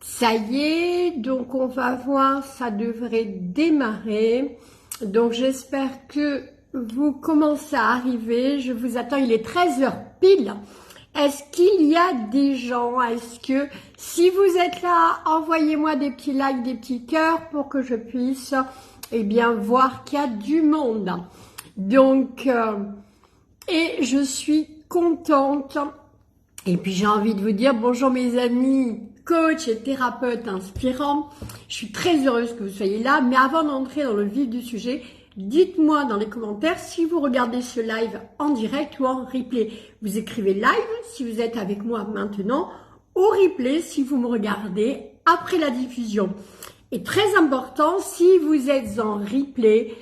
Ça y est, donc on va voir, ça devrait démarrer. Donc j'espère que vous commencez à arriver. Je vous attends, il est 13 h pile. Est-ce qu'il y a des gens? Est-ce que si vous êtes là, envoyez-moi des petits likes, des petits cœurs pour que je puisse voir qu'il y a du monde. Donc, et je suis contente. Et puis j'ai envie de vous dire bonjour mes amis, coach et thérapeutes inspirants. Je suis très heureuse que vous soyez là. Mais avant d'entrer dans le vif du sujet, dites-moi dans les commentaires si vous regardez ce live en direct ou en replay. Vous écrivez live si vous êtes avec moi maintenant, ou replay si vous me regardez après la diffusion. Et très important, si vous êtes en replay,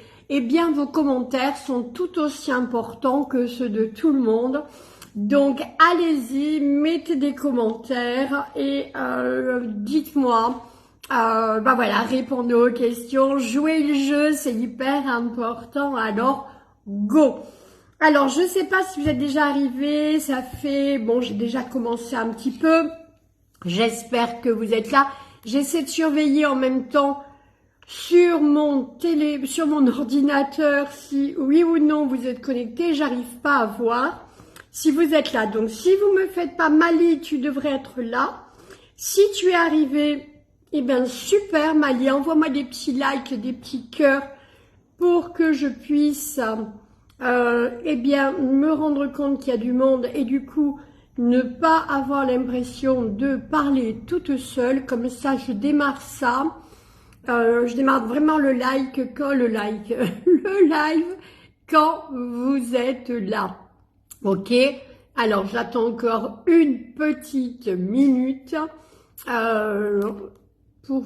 vos commentaires sont tout aussi importants que ceux de tout le monde. Donc allez-y, mettez des commentaires et dites-moi, répondez aux questions, jouez le jeu, c'est hyper important, alors go! Alors je ne sais pas si vous êtes déjà arrivés, j'ai déjà commencé un petit peu, j'espère que vous êtes là, j'essaie de surveiller en même temps sur mon ordinateur si oui ou non vous êtes connecté, j'arrive pas à voir. Si vous êtes là, donc si vous me faites pas Mali, tu devrais être là. Si tu es arrivé, super Mali, envoie-moi des petits likes, des petits cœurs pour que je puisse me rendre compte qu'il y a du monde et du coup ne pas avoir l'impression de parler toute seule. Comme ça, je démarre ça. Je démarre vraiment le live quand vous êtes là. Ok, alors j'attends encore une petite minute pour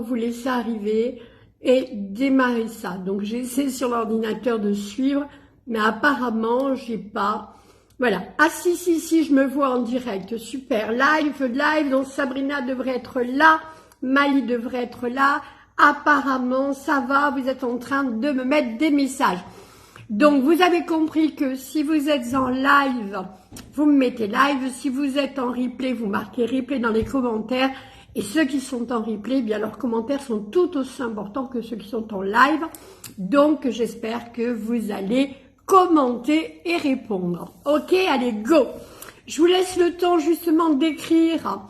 vous laisser arriver et démarrer ça. Donc j'essaie sur l'ordinateur de suivre, mais apparemment j'ai pas. Voilà. Ah si, je me vois en direct. Super. Live. Donc Sabrina devrait être là, Mali devrait être là. Apparemment ça va. Vous êtes en train de me mettre des messages. Donc, vous avez compris que si vous êtes en live, vous me mettez live. Si vous êtes en replay, vous marquez replay dans les commentaires. Et ceux qui sont en replay, leurs commentaires sont tout aussi importants que ceux qui sont en live. Donc, j'espère que vous allez commenter et répondre. Ok, allez, go! Je vous laisse le temps justement d'écrire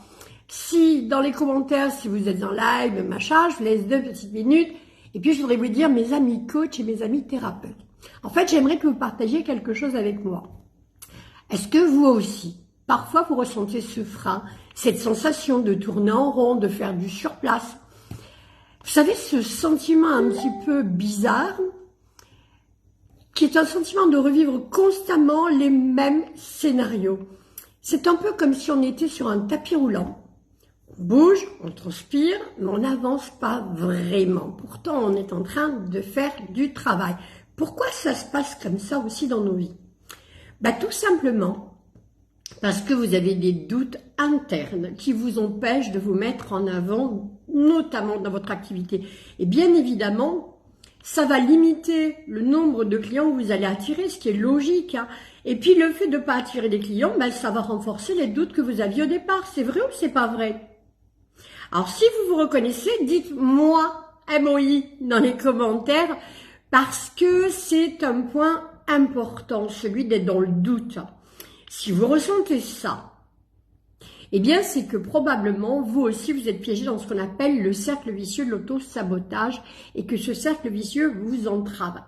si dans les commentaires, si vous êtes en live, machin, je vous laisse 2 petites minutes. Et puis, je voudrais vous dire, mes amis coachs et mes amis thérapeutes. En fait, j'aimerais que vous partagiez quelque chose avec moi. Est-ce que vous aussi, parfois vous ressentez ce frein, cette sensation de tourner en rond, de faire du surplace? Vous savez, ce sentiment un petit peu bizarre, qui est un sentiment de revivre constamment les mêmes scénarios. C'est un peu comme si on était sur un tapis roulant. On bouge, on transpire, mais on n'avance pas vraiment. Pourtant, on est en train de faire du travail. Pourquoi ça se passe comme ça aussi dans nos vies? Tout simplement parce que vous avez des doutes internes qui vous empêchent de vous mettre en avant, notamment dans votre activité. Et bien évidemment, ça va limiter le nombre de clients que vous allez attirer, ce qui est logique. Et puis le fait de ne pas attirer des clients, ça va renforcer les doutes que vous aviez au départ. C'est vrai ou c'est pas vrai? Alors si vous vous reconnaissez, dites-moi MOI dans les commentaires. Parce que c'est un point important, celui d'être dans le doute. Si vous ressentez ça, c'est que probablement, vous aussi, vous êtes piégé dans ce qu'on appelle le cercle vicieux de l'auto-sabotage et que ce cercle vicieux vous entrave.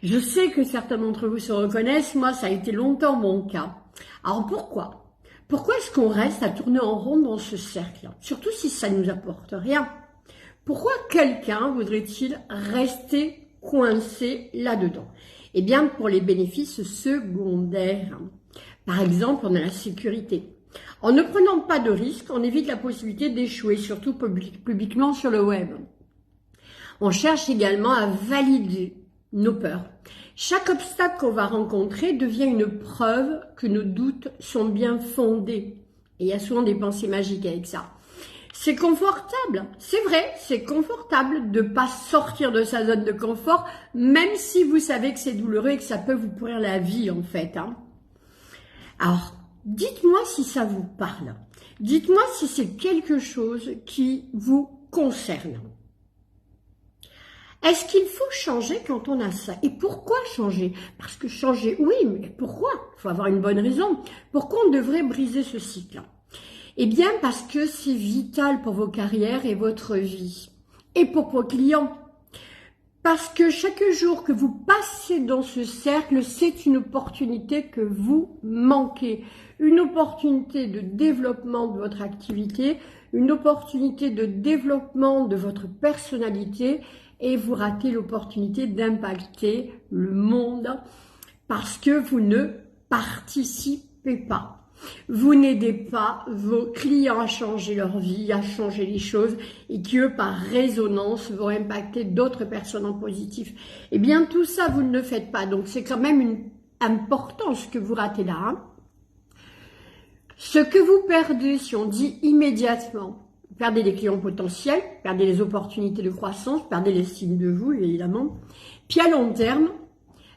Je sais que certains d'entre vous se reconnaissent, moi, ça a été longtemps mon cas. Alors pourquoi? Pourquoi est-ce qu'on reste à tourner en rond dans ce cercle? Surtout si ça ne nous apporte rien. Pourquoi quelqu'un voudrait-il rester coincé là-dedans? Pour les bénéfices secondaires. Par exemple, on a la sécurité. En ne prenant pas de risques, on évite la possibilité d'échouer, surtout publiquement sur le web. On cherche également à valider nos peurs. Chaque obstacle qu'on va rencontrer devient une preuve que nos doutes sont bien fondés. Et il y a souvent des pensées magiques avec ça. C'est confortable, c'est vrai, c'est confortable de ne pas sortir de sa zone de confort, même si vous savez que c'est douloureux et que ça peut vous pourrir la vie en fait. Alors, dites-moi si ça vous parle. Dites-moi si c'est quelque chose qui vous concerne. Est-ce qu'il faut changer quand on a ça? Et pourquoi changer? Parce que changer, oui, mais pourquoi? Il faut avoir une bonne raison. Pourquoi on devrait briser ce cycle? Eh bien, parce que c'est vital pour vos carrières et votre vie. Et pour vos clients. Parce que chaque jour que vous passez dans ce cercle, c'est une opportunité que vous manquez. Une opportunité de développement de votre activité, une opportunité de développement de votre personnalité, et vous ratez l'opportunité d'impacter le monde parce que vous ne participez pas. Vous n'aidez pas vos clients à changer leur vie, à changer les choses et qui, eux, par résonance, vont impacter d'autres personnes en positif. Eh bien, tout ça, vous ne le faites pas. Donc, c'est quand même une importance que vous ratez là. Hein. Ce que vous perdez, si on dit immédiatement, vous perdez des clients potentiels, vous perdez les opportunités de croissance, vous perdez l'estime de vous, évidemment. Puis à long terme,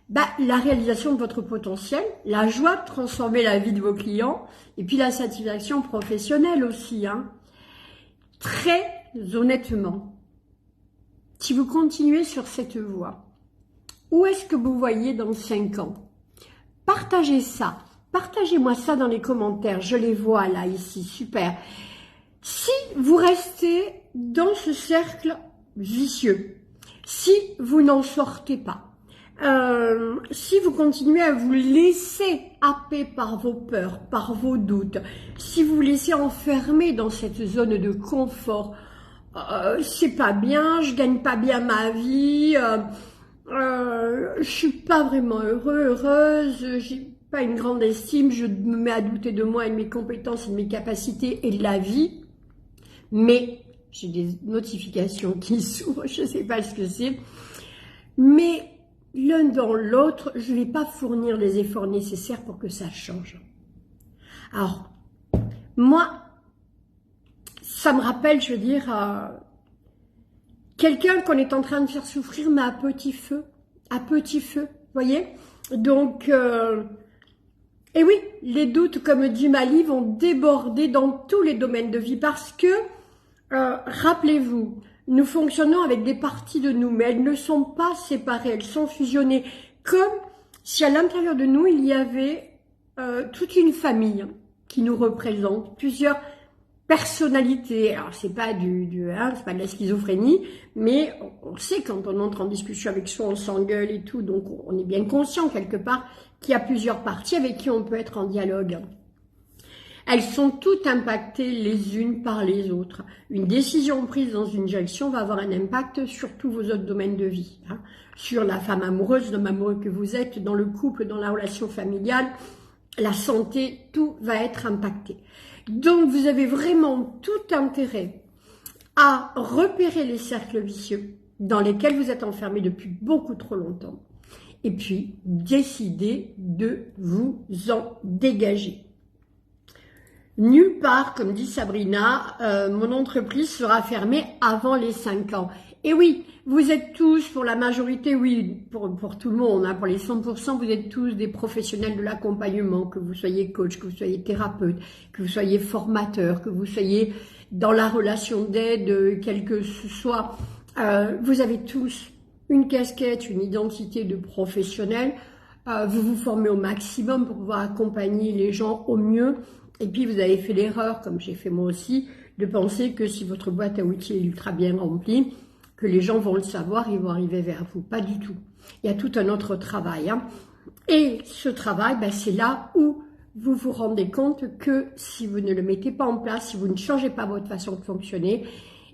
la réalisation de votre potentiel, la joie de transformer la vie de vos clients, et puis la satisfaction professionnelle aussi. Hein. Très honnêtement, si vous continuez sur cette voie, où est-ce que vous voyez dans 5 ans? Partagez ça. Partagez-moi ça dans les commentaires. Je les vois là, ici. Super. Si vous restez dans ce cercle vicieux, si vous n'en sortez pas, si vous continuez à vous laisser happer par vos peurs, par vos doutes, si vous vous laissez enfermer dans cette zone de confort, c'est pas bien, je gagne pas bien ma vie, je suis pas vraiment heureuse, j'ai pas une grande estime, je me mets à douter de moi et de mes compétences et de mes capacités et de la vie, mais j'ai des notifications qui s'ouvrent, je sais pas ce que c'est, mais l'un dans l'autre, je ne vais pas fournir les efforts nécessaires pour que ça change. Alors, moi, ça me rappelle, je veux dire, quelqu'un qu'on est en train de faire souffrir, mais à petit feu, vous voyez? Donc, et oui, les doutes, comme dit Mali, vont déborder dans tous les domaines de vie parce que, rappelez-vous, nous fonctionnons avec des parties de nous, mais elles ne sont pas séparées, elles sont fusionnées. Comme si à l'intérieur de nous, il y avait toute une famille qui nous représente, plusieurs personnalités. Alors, c'est pas c'est pas de la schizophrénie, mais on sait quand on entre en discussion avec soi, on s'engueule et tout, donc on est bien conscient quelque part qu'il y a plusieurs parties avec qui on peut être en dialogue. Elles sont toutes impactées les unes par les autres. Une décision prise dans une direction va avoir un impact sur tous vos autres domaines de vie. Hein. Sur la femme amoureuse, l'homme amoureux que vous êtes, dans le couple, dans la relation familiale, la santé, tout va être impacté. Donc vous avez vraiment tout intérêt à repérer les cercles vicieux dans lesquels vous êtes enfermé depuis beaucoup trop longtemps. Et puis décider de vous en dégager. Nulle part, comme dit Sabrina, mon entreprise sera fermée avant les 5 ans. Et oui, vous êtes tous, pour la majorité, oui, pour tout le monde, hein, pour les 100%, vous êtes tous des professionnels de l'accompagnement, que vous soyez coach, que vous soyez thérapeute, que vous soyez formateur, que vous soyez dans la relation d'aide, quel que ce soit. Vous avez tous une casquette, une identité de professionnel. Vous vous formez au maximum pour pouvoir accompagner les gens au mieux. Et puis vous avez fait l'erreur, comme j'ai fait moi aussi, de penser que si votre boîte à outils est ultra bien remplie, que les gens vont le savoir, ils vont arriver vers vous. Pas du tout. Il y a tout un autre travail. Hein. Et ce travail, c'est là où vous vous rendez compte que si vous ne le mettez pas en place, si vous ne changez pas votre façon de fonctionner,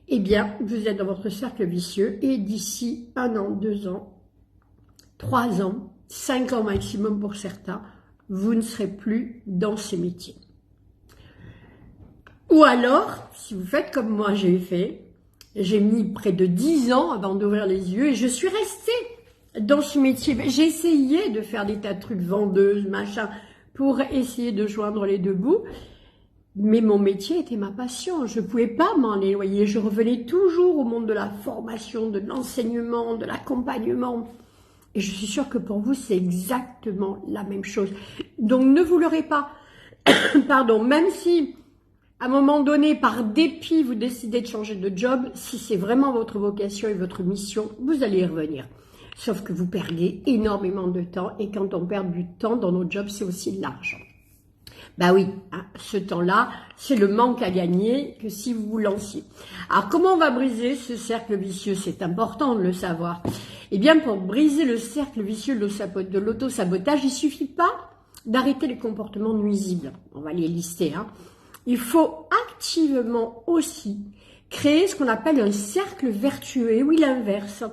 eh bien, vous êtes dans votre cercle vicieux et d'ici 1 an, 2 ans, 3 ans, 5 ans maximum pour certains, vous ne serez plus dans ces métiers. Ou alors, si vous faites comme moi j'ai fait, j'ai mis près de 10 ans avant d'ouvrir les yeux et je suis restée dans ce métier. J'ai essayé de faire des tas de trucs, vendeuse, machin, pour essayer de joindre les deux bouts. Mais mon métier était ma passion. Je ne pouvais pas m'en éloigner. Je revenais toujours au monde de la formation, de l'enseignement, de l'accompagnement. Et je suis sûre que pour vous, c'est exactement la même chose. Donc ne vous leurrez pas. pardon, même si à un moment donné, par dépit, vous décidez de changer de job, si c'est vraiment votre vocation et votre mission, vous allez y revenir. Sauf que vous perdez énormément de temps, et quand on perd du temps dans nos jobs, c'est aussi de l'argent. Bah oui, hein, ce temps-là, c'est le manque à gagner que si vous vous lanciez. Alors, comment on va briser ce cercle vicieux? C'est important de le savoir. Eh bien, pour briser le cercle vicieux de l'auto-sabotage, il suffit pas d'arrêter les comportements nuisibles. On va les lister. Hein. Il faut activement aussi créer ce qu'on appelle un cercle vertueux, oui, l'inverse,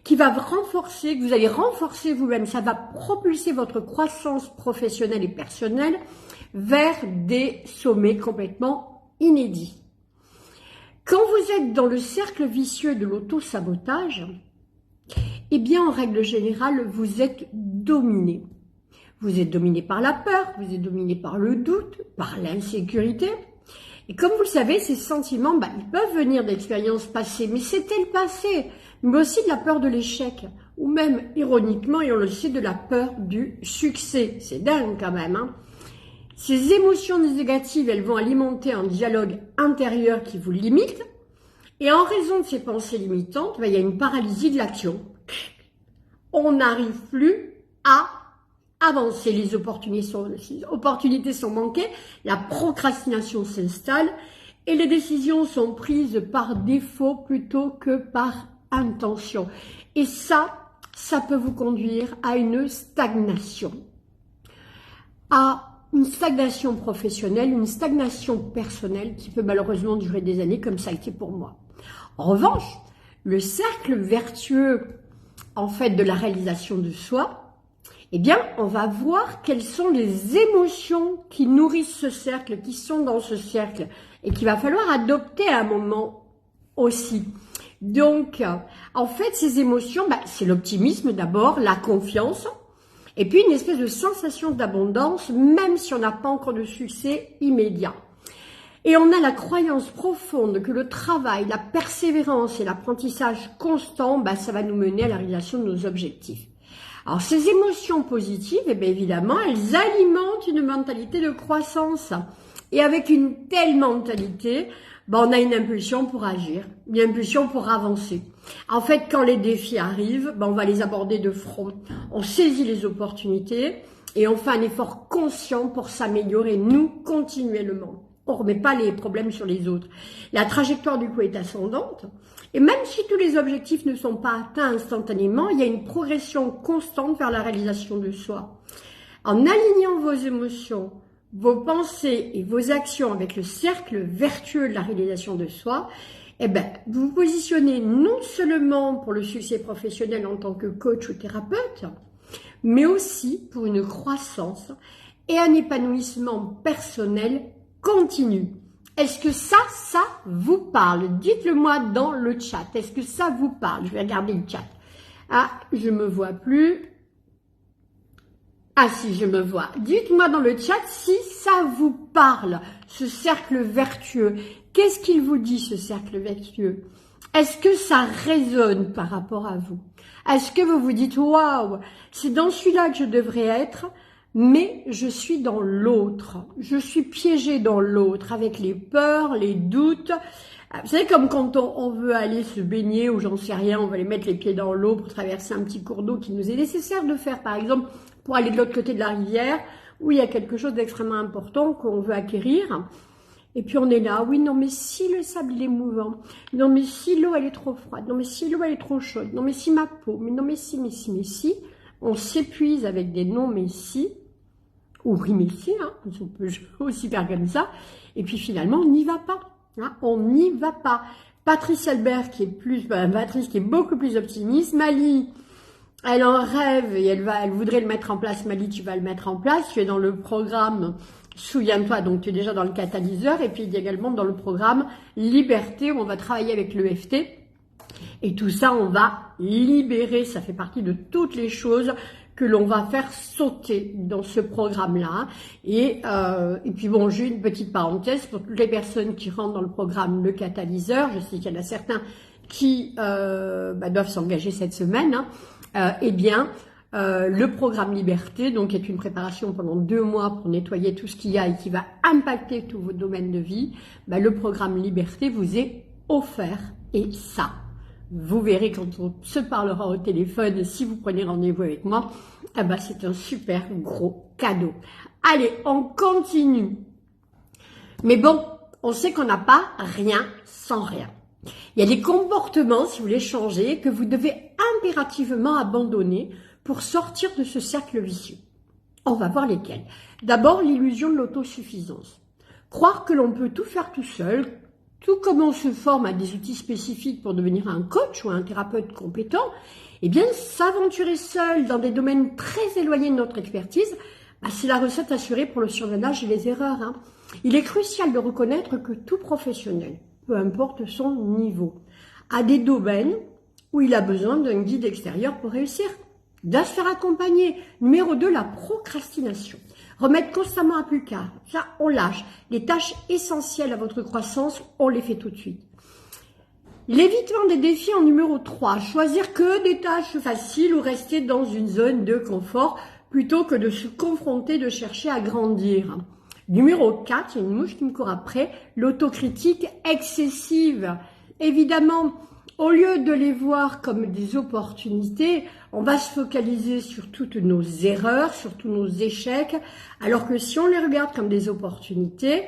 qui va renforcer, que vous allez renforcer vous-même. Ça va propulser votre croissance professionnelle et personnelle vers des sommets complètement inédits. Quand vous êtes dans le cercle vicieux de l'auto-sabotage, eh bien, en règle générale, vous êtes dominé. Vous êtes dominé par la peur, vous êtes dominé par le doute, par l'insécurité. Et comme vous le savez, ces sentiments, ils peuvent venir d'expériences passées, mais c'était le passé, mais aussi de la peur de l'échec, ou même, ironiquement, et on le sait, de la peur du succès. C'est dingue quand même, hein. Ces émotions négatives, elles vont alimenter un dialogue intérieur qui vous limite, et en raison de ces pensées limitantes, il y a une paralysie de l'action. On n'arrive plus à avancer, les opportunités sont manquées, la procrastination s'installe et les décisions sont prises par défaut plutôt que par intention. Et ça peut vous conduire à une stagnation. À une stagnation professionnelle, une stagnation personnelle qui peut malheureusement durer des années comme ça a été pour moi. En revanche, le cercle vertueux en fait de la réalisation de soi, eh bien, on va voir quelles sont les émotions qui nourrissent ce cercle, qui sont dans ce cercle, et qu'il va falloir adopter à un moment aussi. Donc, en fait, ces émotions, c'est l'optimisme d'abord, la confiance, et puis une espèce de sensation d'abondance, même si on n'a pas encore de succès immédiat. Et on a la croyance profonde que le travail, la persévérance et l'apprentissage constant, ça va nous mener à la réalisation de nos objectifs. Alors, ces émotions positives, évidemment, elles alimentent une mentalité de croissance. Et avec une telle mentalité, on a une impulsion pour agir, une impulsion pour avancer. En fait, quand les défis arrivent, on va les aborder de front. On saisit les opportunités et on fait un effort conscient pour s'améliorer, nous, continuellement. On ne remet pas les problèmes sur les autres. La trajectoire, du coup, est ascendante. Et même si tous les objectifs ne sont pas atteints instantanément, il y a une progression constante vers la réalisation de soi. En alignant vos émotions, vos pensées et vos actions avec le cercle vertueux de la réalisation de soi, vous vous positionnez non seulement pour le succès professionnel en tant que coach ou thérapeute, mais aussi pour une croissance et un épanouissement personnel continu. Est-ce que ça vous parle? Dites-le moi dans le chat. Est-ce que ça vous parle? Je vais regarder le chat. Ah, je me vois plus. Ah si, je me vois. Dites-moi dans le chat si ça vous parle, ce cercle vertueux. Qu'est-ce qu'il vous dit, ce cercle vertueux? Est-ce que ça résonne par rapport à vous? Est-ce que vous vous dites, waouh, c'est dans celui-là que je devrais être, mais je suis dans l'autre. Je suis piégée dans l'autre, avec les peurs, les doutes. Vous savez, comme quand on veut aller se baigner ou j'en sais rien, on va aller mettre les pieds dans l'eau pour traverser un petit cours d'eau qui nous est nécessaire de faire, par exemple, pour aller de l'autre côté de la rivière, où il y a quelque chose d'extrêmement important qu'on veut acquérir. Et puis on est là, oui, non, mais si le sable il est mouvant, non, mais si l'eau elle est trop froide, non, mais si l'eau elle est trop chaude, non, mais si ma peau, mais non, mais si, on s'épuise avec des non, mais si, ou oui, mais si, hein, on peut aussi faire comme ça, et puis finalement on n'y va pas, hein, on n'y va pas. Patrice Albert qui est Patrice qui est beaucoup plus optimiste, Mali, elle en rêve et elle voudrait le mettre en place. Mali, tu vas le mettre en place, tu es dans le programme Souviens-toi, donc tu es déjà dans le catalyseur, et puis il y a également dans le programme Liberté où on va travailler avec l'EFT. Et tout ça, on va libérer, ça fait partie de toutes les choses que l'on va faire sauter dans ce programme-là. Et puis bon, j'ai une petite parenthèse pour toutes les personnes qui rentrent dans le programme Le Catalyseur. Je sais qu'il y en a certains qui doivent s'engager cette semaine. Eh bien, le programme Liberté, donc qui est une préparation pendant 2 mois pour nettoyer tout ce qu'il y a et qui va impacter tous vos domaines de vie. Le programme Liberté vous est offert et ça, vous verrez quand on se parlera au téléphone, si vous prenez rendez-vous avec moi, c'est un super gros cadeau. Allez, on continue. Mais bon, on sait qu'on n'a pas rien sans rien. Il y a des comportements, si vous voulez changer, que vous devez impérativement abandonner pour sortir de ce cercle vicieux. On va voir lesquels. D'abord, l'illusion de l'autosuffisance. Croire que l'on peut tout faire tout seul, tout comme on se forme à des outils spécifiques pour devenir un coach ou un thérapeute compétent, s'aventurer seul dans des domaines très éloignés de notre expertise, c'est la recette assurée pour le surmenage et les erreurs. Il est crucial de reconnaître que tout professionnel, peu importe son niveau, a des domaines où il a besoin d'un guide extérieur pour réussir. Il doit se faire accompagner. Numéro 2, la procrastination. Remettre constamment à plus tard. Ça, on lâche. Les tâches essentielles à votre croissance, on les fait tout de suite. L'évitement des défis en numéro 3. Choisir que des tâches faciles ou rester dans une zone de confort plutôt que de se confronter, de chercher à grandir. Numéro 4, il y a une mouche qui me court après, l'autocritique excessive. Évidemment, au lieu de les voir comme des opportunités, on va se focaliser sur toutes nos erreurs, sur tous nos échecs, alors que si on les regarde comme des opportunités,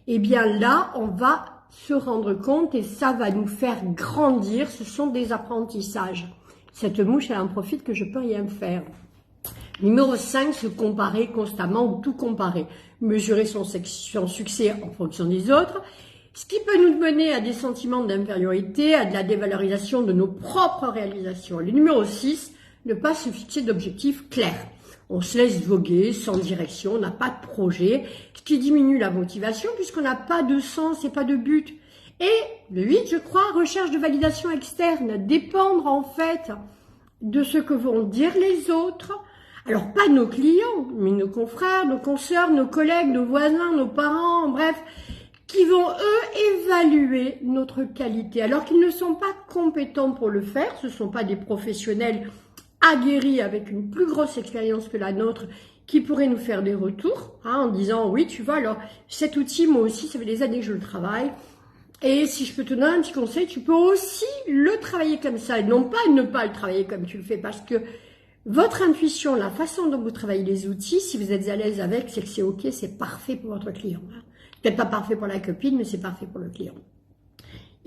là, on va se rendre compte et ça va nous faire grandir. Ce sont des apprentissages. Cette mouche, elle en profite que je peux rien faire. Numéro 5, se comparer constamment ou tout comparer. Mesurer son succès en fonction des autres. Ce qui peut nous mener à des sentiments d'infériorité, à de la dévalorisation de nos propres réalisations. Le numéro 6, ne pas se fixer d'objectifs clairs. On se laisse voguer sans direction, on n'a pas de projet, ce qui diminue la motivation puisqu'on n'a pas de sens et pas de but. Et le 8, je crois, recherche de validation externe, dépendre en fait de ce que vont dire les autres. Alors pas nos clients, mais nos confrères, nos consoeurs, nos collègues, nos voisins, nos parents, bref, qui vont eux évaluer notre qualité alors qu'ils ne sont pas compétents pour le faire, ce ne sont pas des professionnels aguerris avec une plus grosse expérience que la nôtre qui pourraient nous faire des retours en disant oui tu vois alors cet outil moi aussi ça fait des années que je le travaille et si je peux te donner un petit conseil tu peux aussi le travailler comme ça et non pas ne pas le travailler comme tu le fais parce que votre intuition, la façon dont vous travaillez les outils, si vous êtes à l'aise avec, c'est que c'est ok, c'est parfait pour votre client. Peut-être pas parfait pour la copine, mais c'est parfait pour le client.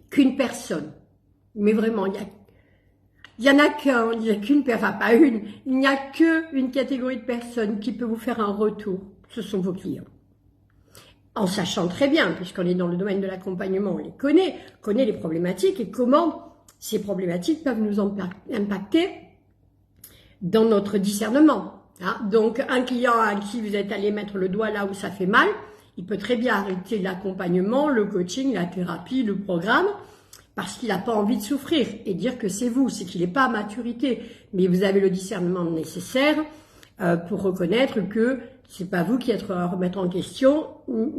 Qu'une personne, mais vraiment, il y en a qu'un, il n'y a qu'une personne, enfin pas une, il n'y a qu'une catégorie de personnes qui peut vous faire un retour, ce sont vos clients. En sachant très bien, puisqu'on est dans le domaine de l'accompagnement, on les connaît les problématiques et comment ces problématiques peuvent nous impacter dans notre discernement. Donc, un client à qui vous êtes allé mettre le doigt là où ça fait mal, il peut très bien arrêter l'accompagnement, le coaching, la thérapie, le programme, parce qu'il n'a pas envie de souffrir et dire que c'est vous, c'est qu'il n'est pas à maturité. Mais vous avez le discernement nécessaire pour reconnaître que c'est pas vous qui êtes à remettre en question,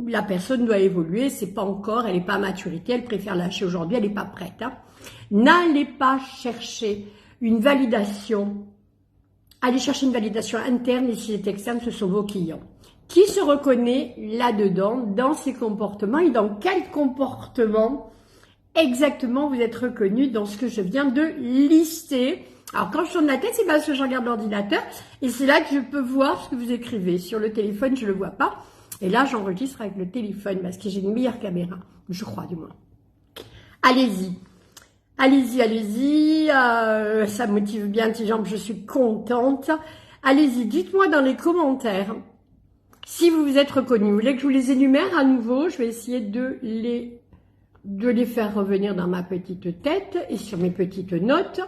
la personne doit évoluer, c'est pas encore, elle n'est pas à maturité, elle préfère lâcher aujourd'hui, elle n'est pas prête. N'allez pas chercher une validation. Allez chercher une validation interne et si c'est externe, ce sont vos clients. Qui se reconnaît là-dedans, dans ces comportements et dans quel comportement exactement vous êtes reconnu dans ce que je viens de lister. Alors quand je tourne la tête, c'est parce que je regarde l'ordinateur et c'est là que je peux voir ce que vous écrivez. Sur le téléphone, je ne le vois pas. Et là, j'enregistre avec le téléphone parce que j'ai une meilleure caméra, je crois du moins. Allez-y. Allez-y, ça me motive bien, tes jambes, je suis contente. Allez-y, dites-moi dans les commentaires si vous vous êtes reconnus. Vous voulez que je vous les énumère à nouveau? Je vais essayer de les faire revenir dans ma petite tête et sur mes petites notes.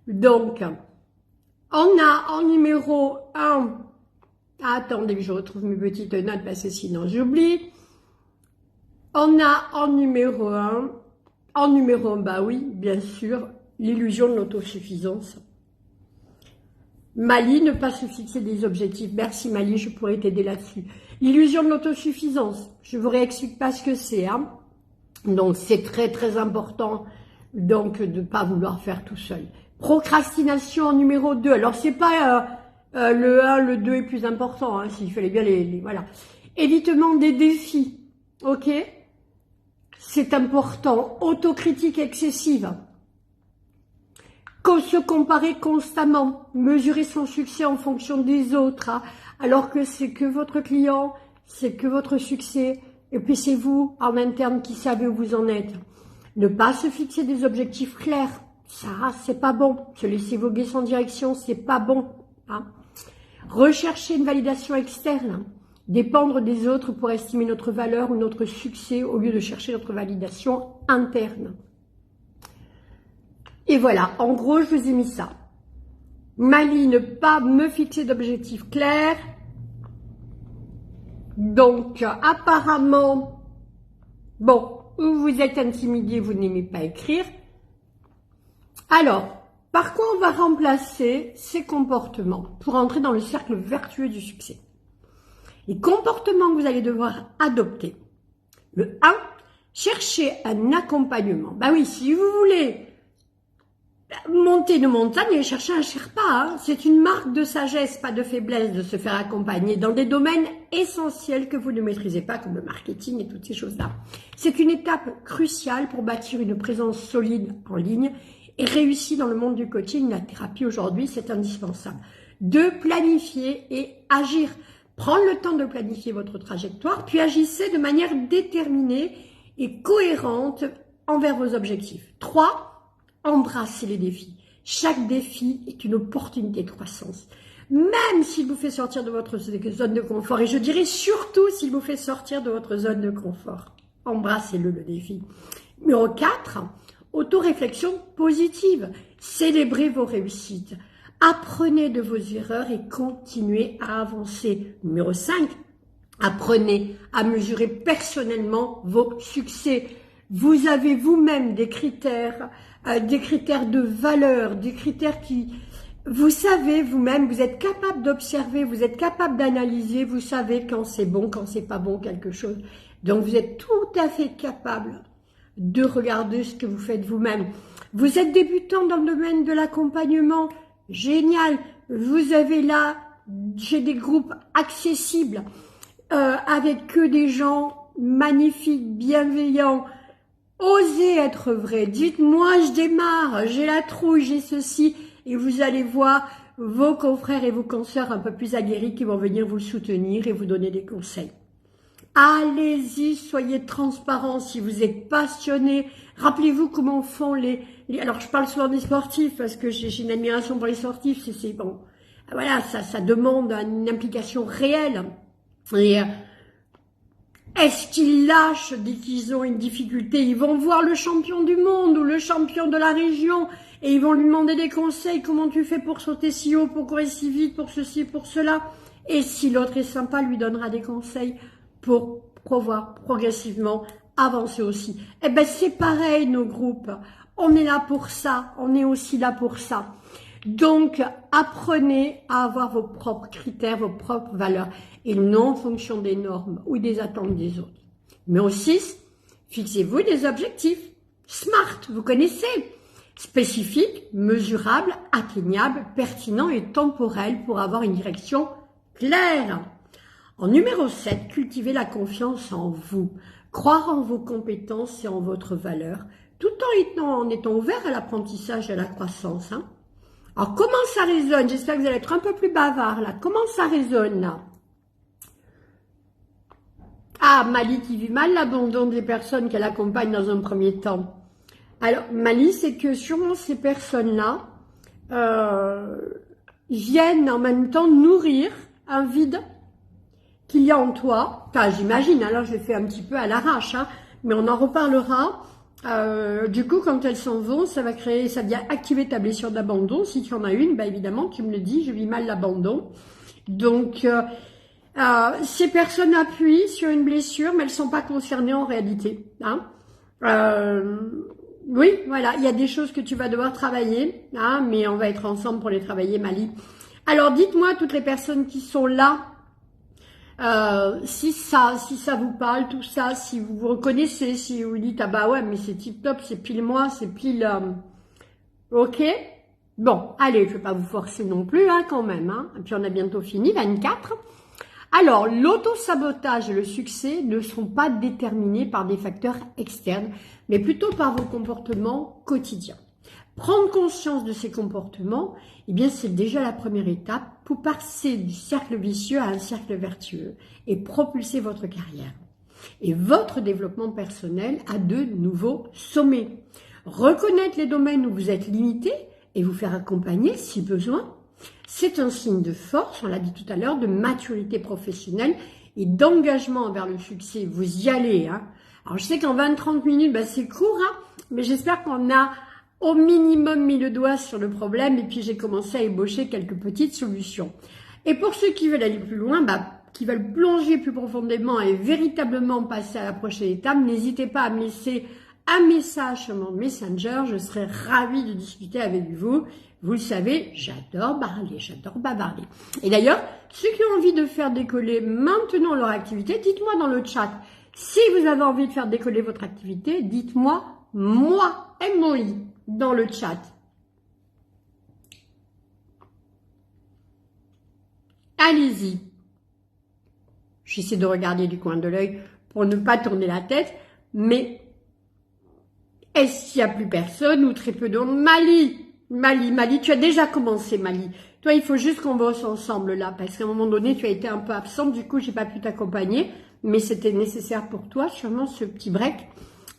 Donc, on a en numéro 1, attendez que je retrouve mes petites notes parce que sinon j'oublie. On a en numéro 1, bah oui, bien sûr, l'illusion de l'autosuffisance. Mali, ne pas se fixer des objectifs. Merci Mali, je pourrais t'aider là-dessus. L'illusion de l'autosuffisance, je vous réexplique pas ce que c'est. Donc c'est très très important donc de ne pas vouloir faire tout seul. Procrastination en numéro 2. Alors c'est pas Le 1, le 2 est plus important, hein, s'il fallait bien voilà. Évitement des défis, ok? C'est important. Autocritique excessive. Se comparer constamment, mesurer son succès en fonction des autres, hein, alors que c'est que votre client, c'est que votre succès, et puis c'est vous, en interne, qui savez où vous en êtes. Ne pas se fixer des objectifs clairs, ça, c'est pas bon. Se laisser voguer sans direction, c'est pas bon. Hein. Rechercher une validation externe, dépendre des autres pour estimer notre valeur ou notre succès au lieu de chercher notre validation interne. Et voilà, en gros, je vous ai mis ça. Mali, ne pas me fixer d'objectifs clairs. Donc, apparemment, bon, vous êtes intimidé, vous n'aimez pas écrire. Alors, par quoi on va remplacer ces comportements pour entrer dans le cercle vertueux du succès? Les comportements que vous allez devoir adopter. Le 1, chercher un accompagnement. Bah oui, si vous voulez monter une montagne et chercher un Sherpa, hein. C'est une marque de sagesse, pas de faiblesse, de se faire accompagner dans des domaines essentiels que vous ne maîtrisez pas, comme le marketing et toutes ces choses-là. C'est une étape cruciale pour bâtir une présence solide en ligne et réussir dans le monde du coaching, la thérapie aujourd'hui, c'est indispensable. 2, planifier et agir. Prendre le temps de planifier votre trajectoire, puis agissez de manière déterminée et cohérente envers vos objectifs. 3, embrassez les défis. Chaque défi est une opportunité de croissance. Même s'il vous fait sortir de votre zone de confort. Et je dirais surtout s'il vous fait sortir de votre zone de confort. Embrassez-le, le défi. Numéro 4, autoréflexion positive. Célébrez vos réussites. Apprenez de vos erreurs et continuez à avancer. Numéro 5, apprenez à mesurer personnellement vos succès. Vous avez vous-même des critères de valeur, des critères qui, vous savez vous-même, vous êtes capable d'observer, vous êtes capable d'analyser, vous savez quand c'est bon, quand c'est pas bon quelque chose. Donc vous êtes tout à fait capable de regarder ce que vous faites vous-même. Vous êtes débutant dans le domaine de l'accompagnement, génial. Vous avez là, j'ai des groupes accessibles avec que des gens magnifiques, bienveillants. Osez être vrai, dites-moi je démarre, j'ai la trouille, j'ai ceci, et vous allez voir vos confrères et vos consoeurs un peu plus aguerris qui vont venir vous soutenir et vous donner des conseils. Allez-y, soyez transparents si vous êtes passionné. Rappelez-vous comment font alors je parle souvent des sportifs parce que j'ai une admiration pour les sportifs, c'est bon. Voilà, ça demande une implication réelle. Et est-ce qu'ils lâchent dès qu'ils ont une difficulté? Ils vont voir le champion du monde ou le champion de la région et ils vont lui demander des conseils. Comment tu fais pour sauter si haut, pour courir si vite, pour ceci, pour cela? Et si l'autre est sympa, lui donnera des conseils pour pouvoir progressivement avancer aussi. Eh ben c'est pareil nos groupes. On est là pour ça, on est aussi là pour ça. Donc, apprenez à avoir vos propres critères, vos propres valeurs, et non en fonction des normes ou des attentes des autres. Mais aussi, fixez-vous des objectifs. SMART, vous connaissez. Spécifiques, mesurables, atteignables, pertinents et temporels pour avoir une direction claire. En numéro 7, cultivez la confiance en vous. Croire en vos compétences et en votre valeur, tout en étant ouvert à l'apprentissage et à la croissance. Hein. Alors, comment ça résonne? J'espère que vous allez être un peu plus bavard là. Comment ça résonne là? Ah, Mali qui vit mal l'abandon des personnes qu'elle accompagne dans un premier temps. Alors, Mali, c'est que sûrement ces personnes-là viennent en même temps nourrir un vide qu'il y a en toi. Enfin, j'imagine, alors je l'ai fait un petit peu à l'arrache, hein, mais on en reparlera. Du coup, quand elles s'en vont, ça vient activer ta blessure d'abandon. Si tu en as une, bah évidemment, tu me le dis, je vis mal l'abandon. Donc, ces personnes appuient sur une blessure, mais elles ne sont pas concernées en réalité. Hein. Oui, voilà, il y a des choses que tu vas devoir travailler, hein, mais on va être ensemble pour les travailler, Mali. Alors, dites-moi, toutes les personnes qui sont là, si ça vous parle, tout ça, si vous vous reconnaissez, si vous dites, ah bah ouais, mais c'est tip top, c'est pile moi, c'est pile, ok, Bon, allez, je ne vais pas vous forcer non plus, hein, quand même. Hein. Et puis on a bientôt fini, 24. Alors, l'auto-sabotage et le succès ne sont pas déterminés par des facteurs externes, mais plutôt par vos comportements quotidiens. Prendre conscience de ces comportements, eh bien, c'est déjà la première étape pour passer du cercle vicieux à un cercle vertueux et propulser votre carrière et votre développement personnel à de nouveaux sommets. Reconnaître les domaines où vous êtes limité et vous faire accompagner si besoin, c'est un signe de force, on l'a dit tout à l'heure, de maturité professionnelle et d'engagement envers le succès. Vous y allez. Hein. Alors, je sais qu'en 20-30 minutes, ben, c'est court, hein, mais j'espère qu'on a au minimum mis le doigt sur le problème et puis j'ai commencé à ébaucher quelques petites solutions. Et pour ceux qui veulent aller plus loin, ben, qui veulent plonger plus profondément et véritablement passer à la prochaine étape, n'hésitez pas à me laisser un message sur mon Messenger, je serai ravie de discuter avec vous. Vous le savez, j'adore parler, j'adore bavarder. Et d'ailleurs, ceux qui ont envie de faire décoller maintenant leur activité, dites-moi dans le chat. Si vous avez envie de faire décoller votre activité, dites-moi, moi, MOI, dans le chat. Allez-y. J'essaie de regarder du coin de l'œil pour ne pas tourner la tête, mais est-ce qu'il n'y a plus personne ou très peu d'hommes? Mali, tu as déjà commencé, Mali. Toi, il faut juste qu'on bosse ensemble là, parce qu'à un moment donné, tu as été un peu absente, du coup, j'ai pas pu t'accompagner, mais c'était nécessaire pour toi, sûrement ce petit break.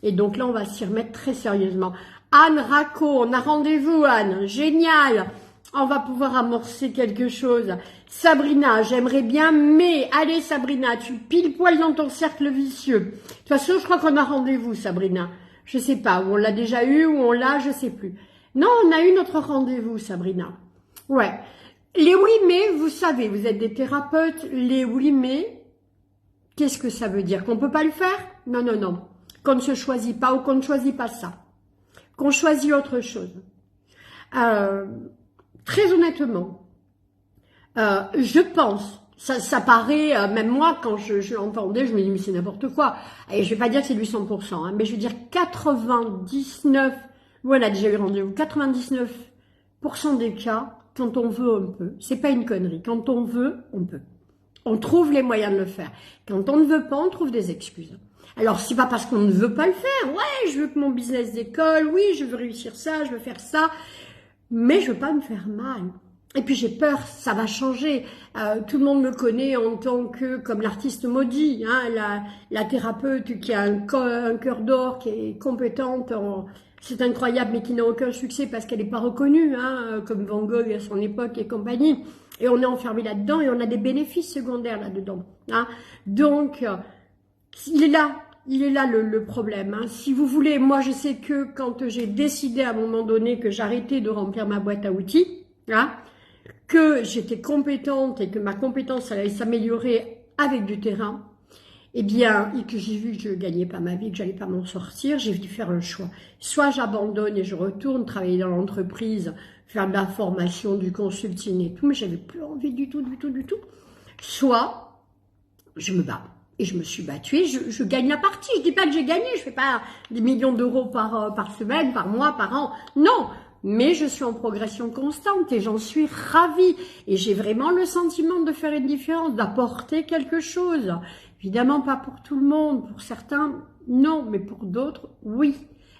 Et donc là, on va s'y remettre très sérieusement. Anne Racco, on a rendez-vous, Anne. Génial. On va pouvoir amorcer quelque chose. Sabrina, j'aimerais bien, mais allez, Sabrina, tu pile poil dans ton cercle vicieux. De toute façon, je crois qu'on a rendez-vous, Sabrina. Je sais pas, ou on l'a déjà eu, ou on l'a, je sais plus. Non, on a eu notre rendez-vous, Sabrina. Ouais. Les oui mais, vous savez, vous êtes des thérapeutes, les oui mais, qu'est-ce que ça veut dire? Qu'on peut pas le faire? Non, non, non. Qu'on ne se choisit pas ou qu'on ne choisit pas ça. Qu'on choisit autre chose. Très honnêtement, je pense, ça paraît, même moi, quand je l'entendais, je me dis, mais c'est n'importe quoi. Et je vais pas dire que c'est du 100%, hein, mais je veux dire 99, voilà, déjà eu rendez-vous, 99% des cas, quand on veut, on peut. C'est pas une connerie. Quand on veut, on peut. On trouve les moyens de le faire. Quand on ne veut pas, on trouve des excuses. Alors, c'est pas parce qu'on ne veut pas le faire. Ouais, je veux que mon business décolle. Oui, je veux réussir ça, je veux faire ça. Mais je veux pas me faire mal. Et puis j'ai peur, ça va changer. Tout le monde me connaît en tant que, comme l'artiste maudit, hein, la thérapeute qui a un cœur d'or, qui est compétente, c'est incroyable, mais qui n'a aucun succès parce qu'elle n'est pas reconnue, hein, comme Van Gogh à son époque et compagnie. Et on est enfermé là-dedans et on a des bénéfices secondaires là-dedans. Hein. Donc, il est là le problème. Hein. Si vous voulez, moi je sais que quand j'ai décidé à un moment donné que j'arrêtais de remplir ma boîte à outils, hein, que j'étais compétente et que ma compétence allait s'améliorer avec du terrain, eh bien, et que j'ai vu que je ne gagnais pas ma vie, que j'allais pas m'en sortir, j'ai dû faire un choix. Soit j'abandonne et je retourne travailler dans l'entreprise, faire de la formation, du consulting et tout, mais j'avais plus envie du tout. Soit je me bats. Et je me suis battue, je gagne la partie. Je dis pas que j'ai gagné, je fais pas des millions d'euros par semaine, par mois, par an. Non, mais je suis en progression constante et j'en suis ravie. Et j'ai vraiment le sentiment de faire une différence, d'apporter quelque chose. Évidemment pas pour tout le monde, pour certains, non, mais pour d'autres, oui.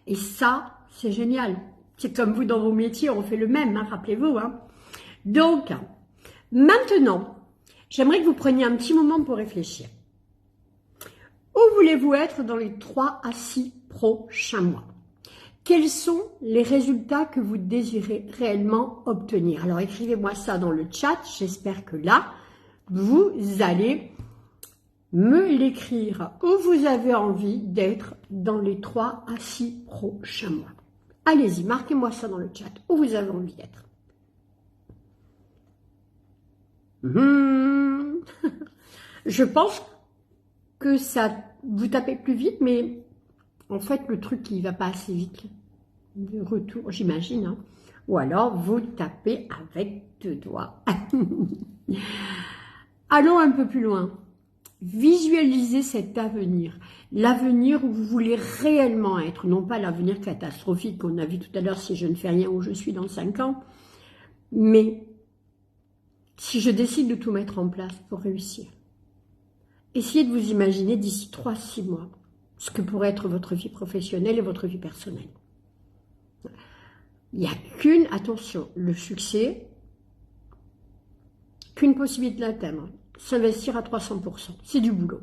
Et ça, c'est génial. C'est comme vous dans vos métiers, on fait le même, hein, rappelez-vous. Hein. Donc, maintenant, j'aimerais que vous preniez un petit moment pour réfléchir. Où voulez-vous être dans les 3 à 6 prochains mois? Quels sont les résultats que vous désirez réellement obtenir? Alors écrivez-moi ça dans le chat, j'espère que là, vous allez me l'écrire. Où vous avez envie d'être dans les 3 à 6 prochains mois? Allez-y, marquez-moi ça dans le chat. Où vous avez envie d'être? Je pense que ça vous tapez plus vite, mais en fait, le truc qui va pas assez vite, de retour, j'imagine, hein. Ou alors, vous tapez avec 2 doigts. Allons un peu plus loin. Visualisez cet avenir. L'avenir où vous voulez réellement être, non pas l'avenir catastrophique qu'on a vu tout à l'heure si je ne fais rien où je suis dans 5 ans, Mais si je décide de tout mettre en place pour réussir, essayez de vous imaginer d'ici 3-6 mois ce que pourrait être votre vie professionnelle et votre vie personnelle. Il n'y a qu'une, attention, le succès, qu'une possibilité d'atteindre, s'investir à 300%. C'est du boulot.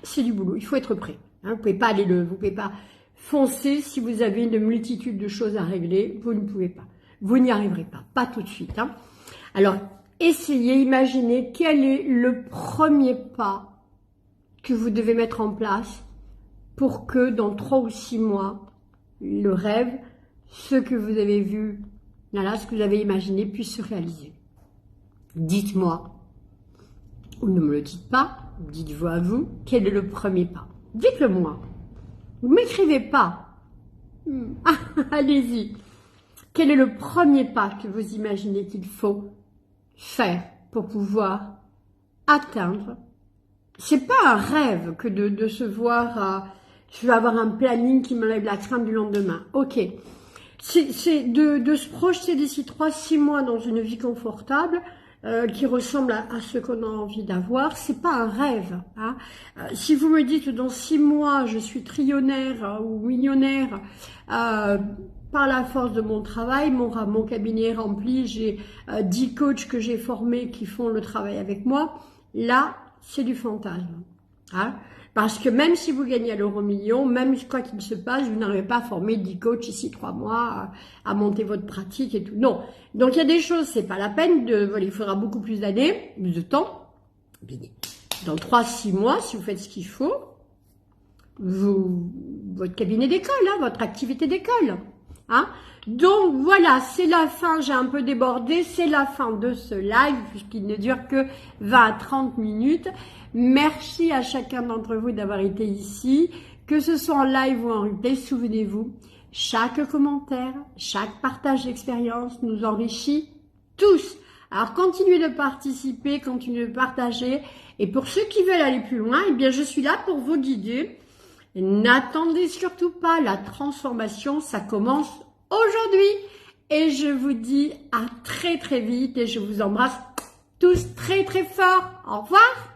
C'est du boulot, il faut être prêt. Vous ne pouvez pas vous pouvez pas foncer si vous avez une multitude de choses à régler, vous ne pouvez pas. Vous n'y arriverez pas tout de suite. Alors, essayez, imaginez quel est le premier pas que vous devez mettre en place pour que dans 3 ou 6 mois, le rêve, ce que vous avez vu, voilà, ce que vous avez imaginé puisse se réaliser. Dites-moi, ou ne me le dites pas, dites-vous à vous, quel est le premier pas? Dites-le moi. Vous ne m'écrivez pas. Allez-y. Quel est le premier pas que vous imaginez qu'il faut faire pour pouvoir atteindre? C'est pas un rêve que de se voir, je vais avoir un planning qui m'enlève la crainte du lendemain. Ok. C'est de se projeter d'ici 3-6 mois dans une vie confortable, qui ressemble à ce qu'on a envie d'avoir. C'est pas un rêve. Si vous me dites dans 6 mois je suis trillionnaire ou millionnaire par la force de mon travail, mon cabinet est rempli, j'ai 10 coachs que j'ai formés qui font le travail avec moi, là c'est du fantasme. Parce que même si vous gagnez à l'euro-million, même quoi qu'il se passe, vous n'arrivez pas à former 10 coachs ici 3 mois, à monter votre pratique et tout. Non. Donc il y a des choses, c'est pas la peine, il faudra beaucoup plus d'années, plus de temps. Dans 3-6 mois, si vous faites ce qu'il faut, votre cabinet d'école, votre activité d'école. Donc voilà, c'est la fin, j'ai un peu débordé, c'est la fin de ce live, puisqu'il ne dure que 20 à 30 minutes. Merci à chacun d'entre vous d'avoir été ici, que ce soit en live ou en replay. Souvenez-vous, chaque commentaire, chaque partage d'expérience nous enrichit tous. Alors continuez de participer, continuez de partager. Et pour ceux qui veulent aller plus loin, eh bien je suis là pour vous guider. N'attendez surtout pas, la transformation, ça commence aujourd'hui. Et je vous dis à très très vite et je vous embrasse tous très très fort. Au revoir.